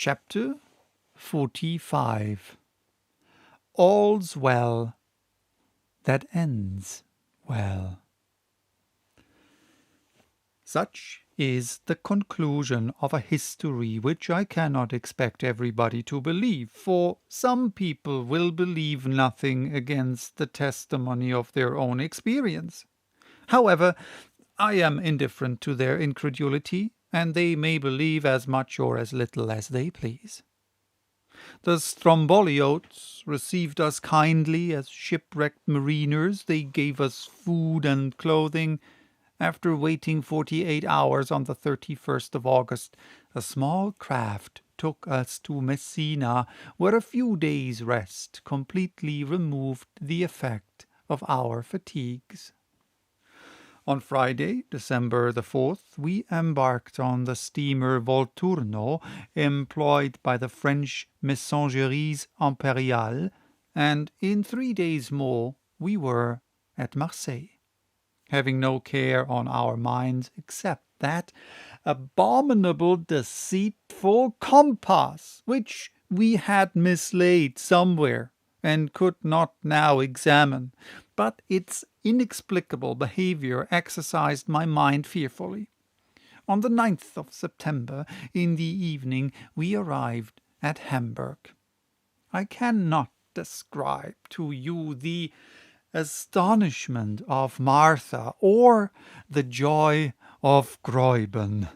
Chapter 45. All's well that ends well. Such is the conclusion of a history which I cannot expect everybody to believe, for some people will believe nothing against the testimony of their own experience. However, I am indifferent to their incredulity, and they may believe as much or as little as they please. The Stromboliotes received us kindly as shipwrecked mariners. They gave us food and clothing. After waiting 48 hours on the 31st of August, a small craft took us to Messina, where a few days' rest completely removed the effect of our fatigues. On Friday, December the 4th, we embarked on the steamer Volturno, employed by the French Messageries Impériales, and in 3 days more we were at Marseille, having no care on our minds except that abominable deceitful compass, which we had mislaid somewhere, and could not now examine, but its inexplicable behavior exercised my mind fearfully. On the 9th of September, in the evening, we arrived at Hamburg. I cannot describe to you the astonishment of Martha or the joy of Gräuben.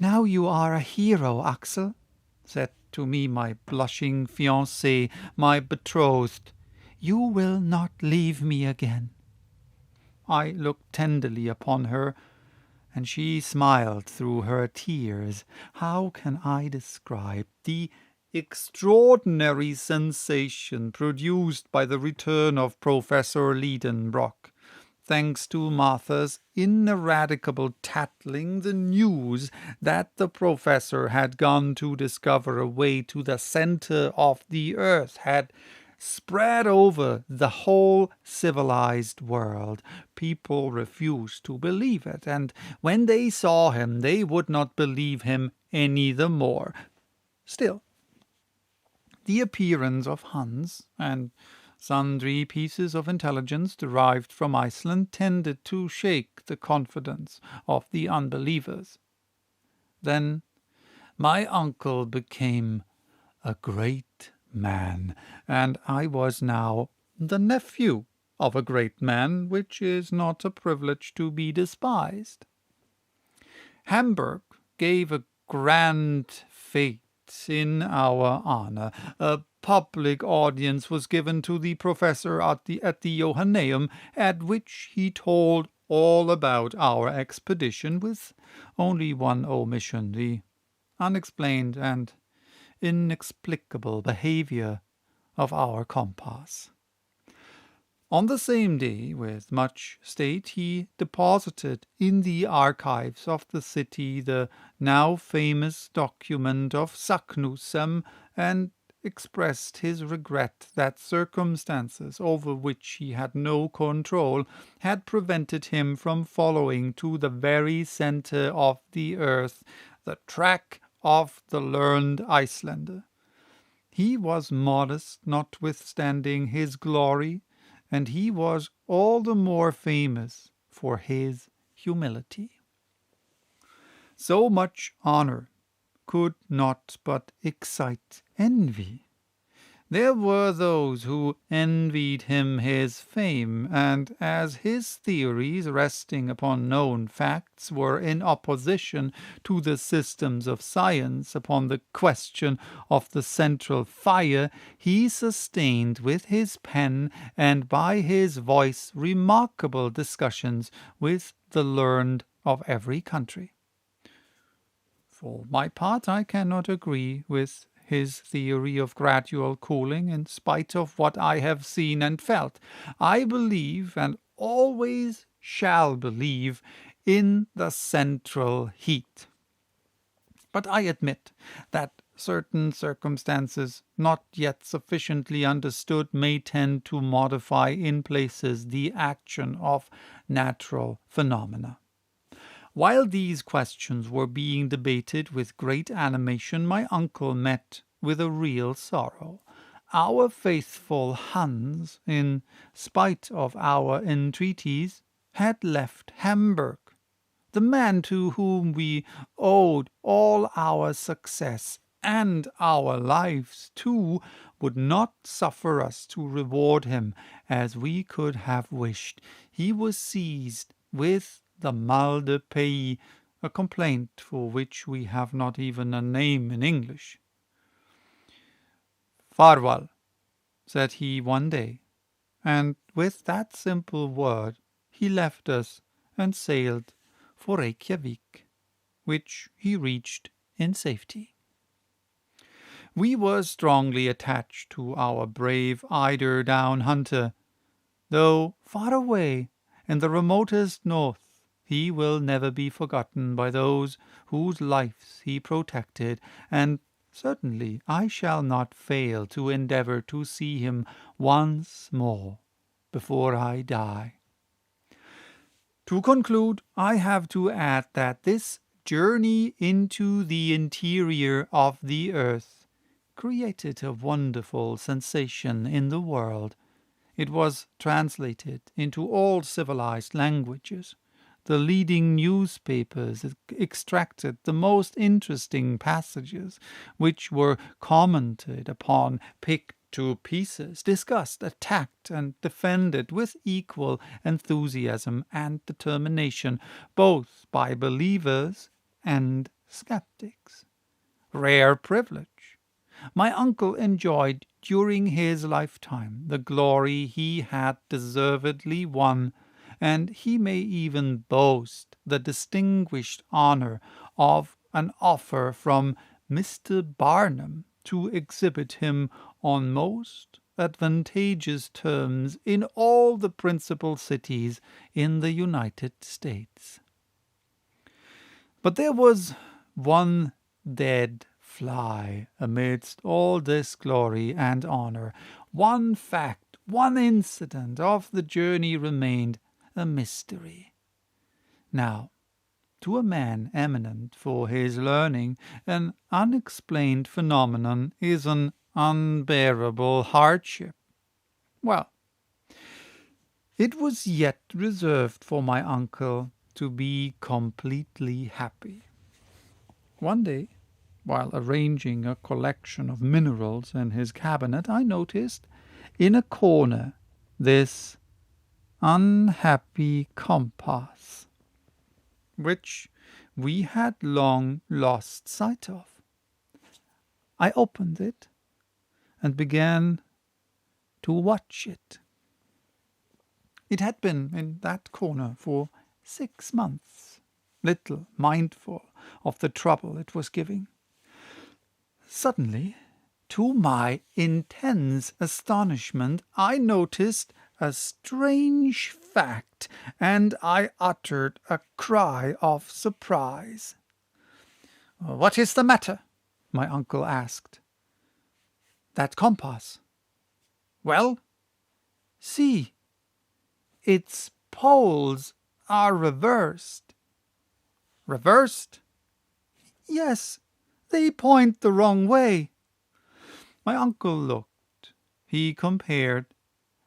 "Now you are a hero, Axel," said to me my blushing fiancée, my betrothed. "You will not leave me again." I looked tenderly upon her, and she smiled through her tears. How can I describe the extraordinary sensation produced by the return of Professor Liedenbrock? Thanks to Martha's ineradicable tattling, the news that the professor had gone to discover a way to the center of the earth had spread over the whole civilized world. People refused to believe it, and when they saw him, they would not believe him any the more. Still, the appearance of Hans and sundry pieces of intelligence derived from Iceland tended to shake the confidence of the unbelievers. Then my uncle became a great man, and I was now the nephew of a great man, which is not a privilege to be despised. Hamburg gave a grand fete in our honor. A public audience was given to the professor at the Johanneum, at which he told all about our expedition, with only one omission, the unexplained and inexplicable behavior of our compass. On the same day, with much state, he deposited in the archives of the city the now famous document of Saknussem, and expressed his regret that circumstances over which he had no control had prevented him from following to the very center of the earth the track of the learned Icelander. He was modest notwithstanding his glory, and he was all the more famous for his humility. So much honor could not but excite envy. There were those who envied him his fame, and as his theories, resting upon known facts, were in opposition to the systems of science upon the question of the central fire, he sustained with his pen and by his voice remarkable discussions with the learned of every country. For my part, I cannot agree with his theory of gradual cooling, in spite of what I have seen and felt. I believe, and always shall believe, in the central heat. But I admit that certain circumstances, not yet sufficiently understood, may tend to modify in places the action of natural phenomena. While these questions were being debated with great animation, my uncle met with a real sorrow. Our faithful Hans, in spite of our entreaties, had left Hamburg. The man to whom we owed all our success and our lives too would not suffer us to reward him as we could have wished. He was seized with the mal de pays, a complaint for which we have not even a name in English. "Farewell," said he one day, and with that simple word he left us and sailed for Reykjavik, which he reached in safety. We were strongly attached to our brave eider-down hunter. Though far away in the remotest north, he will never be forgotten by those whose lives he protected, and certainly I shall not fail to endeavor to see him once more before I die. To conclude, I have to add that this journey into the interior of the earth created a wonderful sensation in the world. It was translated into all civilized languages. The leading newspapers extracted the most interesting passages, which were commented upon, picked to pieces, discussed, attacked, and defended with equal enthusiasm and determination, both by believers and skeptics. Rare privilege! My uncle enjoyed during his lifetime the glory he had deservedly won, and he may even boast the distinguished honor of an offer from Mr. Barnum to exhibit him on most advantageous terms in all the principal cities in the United States. But there was one dead fly amidst all this glory and honor. One fact, one incident of the journey remained a mystery. Now, to a man eminent for his learning, an unexplained phenomenon is an unbearable hardship. Well, it was yet reserved for my uncle to be completely happy. One day, while arranging a collection of minerals in his cabinet, I noticed in a corner this unhappy compass, which we had long lost sight of. I opened it and began to watch it. It had been in that corner for 6 months, little mindful of the trouble it was giving. Suddenly, to my intense astonishment, I noticed a strange fact, and I uttered a cry of surprise. "What is the matter?" my uncle asked. "That compass." "Well?" "See, its poles are reversed." "Reversed?" "Yes, they point the wrong way." My uncle looked, he compared,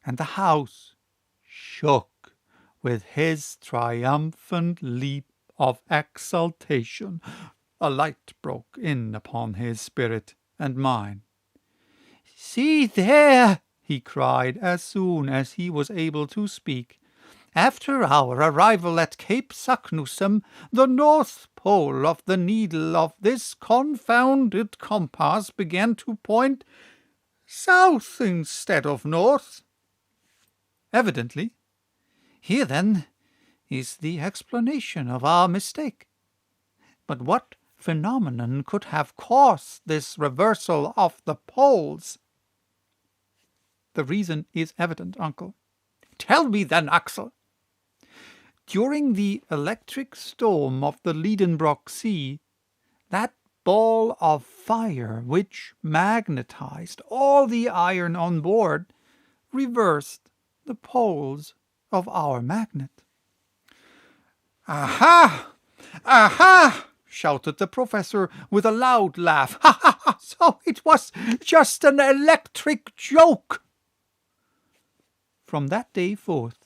and the house shook with his triumphant leap of exultation. A light broke in upon his spirit and mine. "See there!" he cried as soon as he was able to speak. "After our arrival at Cape Saknussemm, the north pole of the needle of this confounded compass began to point south instead of north. Evidently, here then is the explanation of our mistake. But what phenomenon could have caused this reversal of the poles?" "The reason is evident, uncle." "Tell me then, Axel." "During the electric storm of the Liedenbrock Sea, that ball of fire which magnetized all the iron on board reversed the poles of our magnet." "Aha! Aha! Shouted the professor with a loud laugh. Ha ha ha! So it was just an electric joke! From that day forth,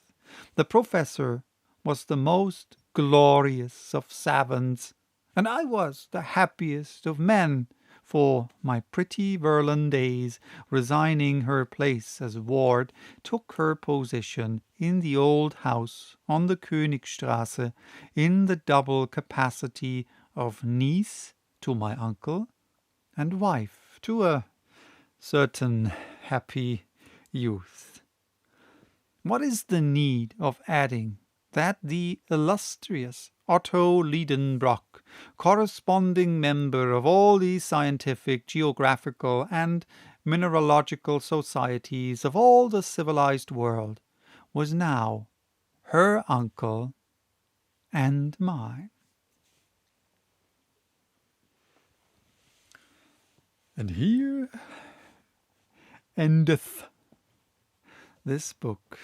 the professor was the most glorious of savants, and I was the happiest of men, for my pretty Verlon days, resigning her place as ward, took her position in the old house on the Königstrasse in the double capacity of niece to my uncle and wife to a certain happy youth. What is the need of adding that the illustrious Otto Liedenbrock, corresponding member of all the scientific, geographical, and mineralogical societies of all the civilized world, was now her uncle and mine? And here endeth this book.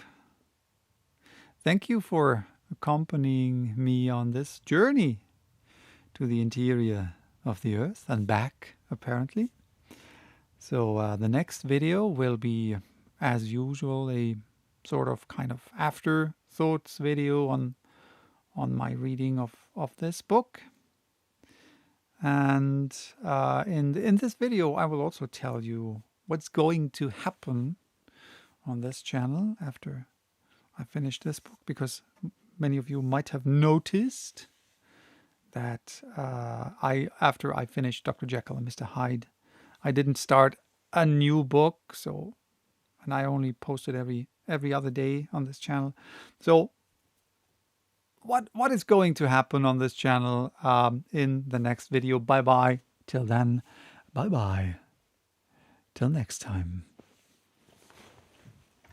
Thank you for accompanying me on this journey to the interior of the earth and back, apparently. So the next video will be, as usual, a sort of kind of afterthoughts video on my reading of this book. And in this video, I will also tell you what's going to happen on this channel after I finish this book, because many of you might have noticed that after I finished Dr. Jekyll and Mr. Hyde, I didn't start a new book, and I only posted every other day on this channel. So what is going to happen on this channel in the next video? Bye bye till then. Bye bye till next time.